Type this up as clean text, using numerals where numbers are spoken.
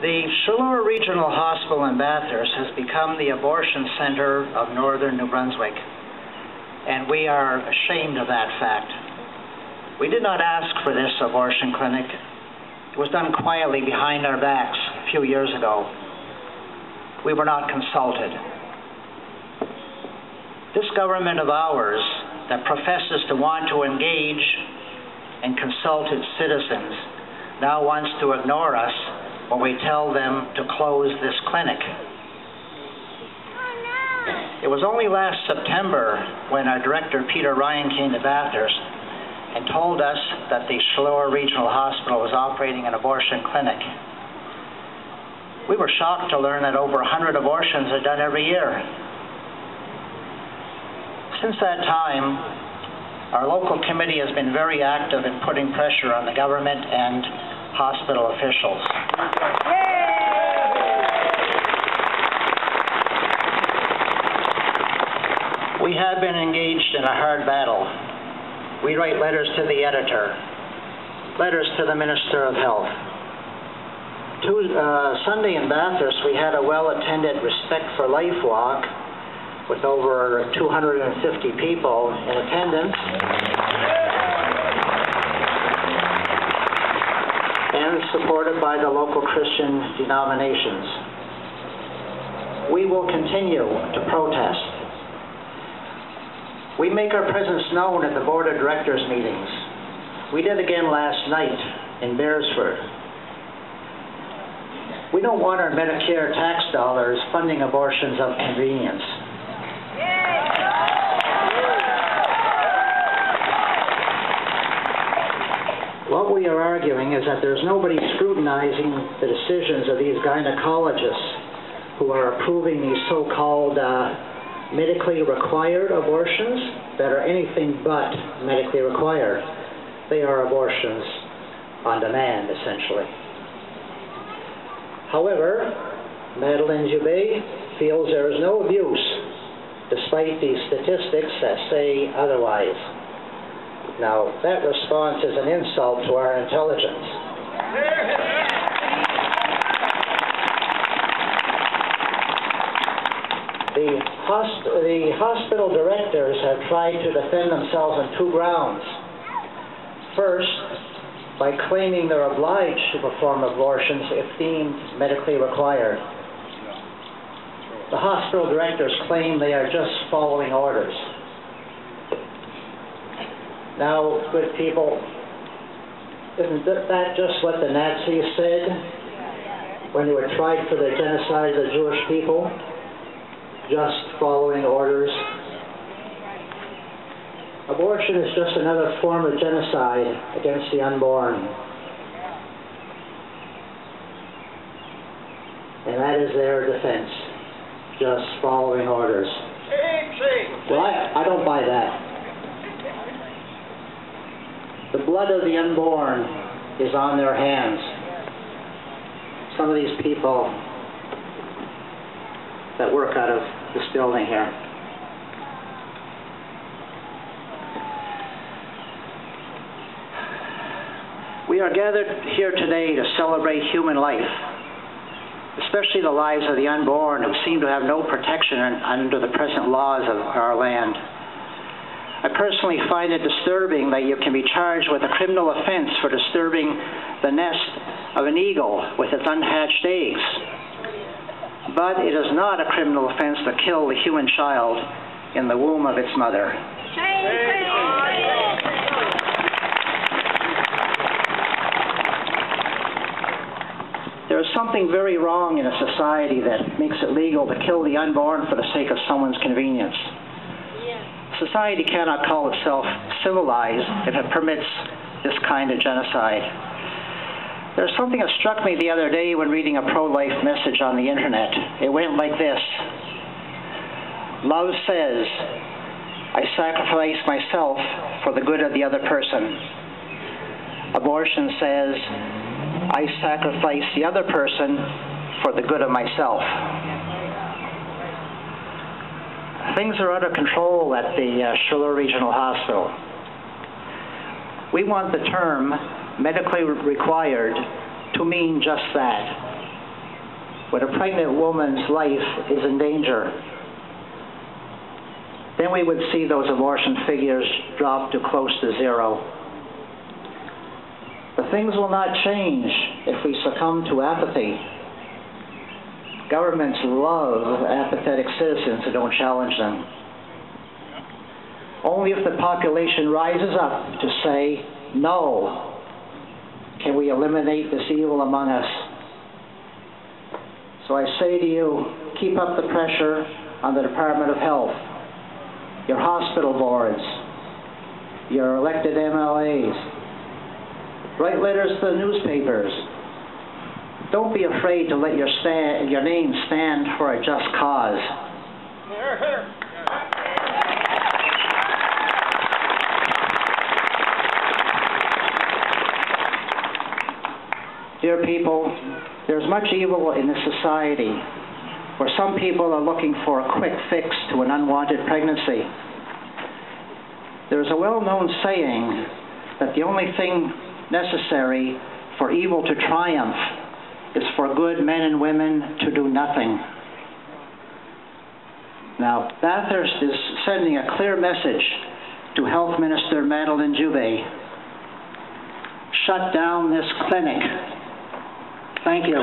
The Chaleur Regional Hospital in Bathurst has become the abortion center of northern New Brunswick, and we are ashamed of that fact. We did not ask for this abortion clinic. It was done quietly behind our backs a few years ago. We were not consulted. This government of ours that professes to want to engage and consult its citizens now wants to ignore us when we tell them to close this clinic. It was only last September when our director, Peter Ryan, came to Bathurst and told us that the Chaleur Regional Hospital was operating an abortion clinic. We were shocked to learn that over 100 abortions are done every year. Since that time, our local committee has been very active in putting pressure on the government and hospital officials. We have been engaged in a hard battle. We write letters to the editor, letters to the Minister of Health. Sunday in Bathurst, we had a well-attended Respect for Life walk with over 250 people in attendance. And supported by the local Christian denominations. We will continue to protest. We make our presence known at the Board of Directors meetings. We did again last night in Beresford. We don't want our Medicare tax dollars funding abortions of convenience. What we are arguing is that there's nobody scrutinizing the decisions of these gynecologists who are approving these so-called medically required abortions that are anything but medically required. They are abortions on demand, essentially. However, Madeleine Dubé feels there is no abuse, despite these statistics that say otherwise. Now, that response is an insult to our intelligence. The hospital directors have tried to defend themselves on two grounds. First, by claiming they're obliged to perform abortions if deemed medically required. The hospital directors claim they are just following orders. Now, good people, isn't that just what the Nazis said when they were tried for the genocide of the Jewish people? Just following orders. Abortion is just another form of genocide against the unborn. And that is their defense. Just following orders. Well, I don't buy that. The blood of the unborn is on their hands. Some of these people that work out of this building here. We are gathered here today to celebrate human life, especially the lives of the unborn who seem to have no protection under the present laws of our land. I personally find it disturbing that you can be charged with a criminal offense for disturbing the nest of an eagle with its unhatched eggs. But it is not a criminal offense to kill the human child in the womb of its mother. There is something very wrong in a society that makes it legal to kill the unborn for the sake of someone's convenience. Society cannot call itself civilized if it permits this kind of genocide. There's something that struck me the other day when reading a pro-life message on the internet. It went like this. Love says, I sacrifice myself for the good of the other person. Abortion says, I sacrifice the other person for the good of myself. Things are out of control at the Chaleur Regional Hospital. We want the term medically required to mean just that. when a pregnant woman's life is in danger. Then we would see those abortion figures drop to close to zero. But things will not change if we succumb to apathy. Governments love apathetic citizens who don't challenge them. Only if the population rises up to say, no, can we eliminate this evil among us. So I say to you, keep up the pressure on the Department of Health, your hospital boards, your elected MLAs. Write letters to the newspapers. Don't be afraid to let your name stand for a just cause. Here, here. Dear people, there's much evil in this society where some people are looking for a quick fix to an unwanted pregnancy. There's a well-known saying that the only thing necessary for evil to triumph is for good men and women to do nothing. Now, Bathurst is sending a clear message to Health Minister Madeleine Joubert. Shut down this clinic. Thank you.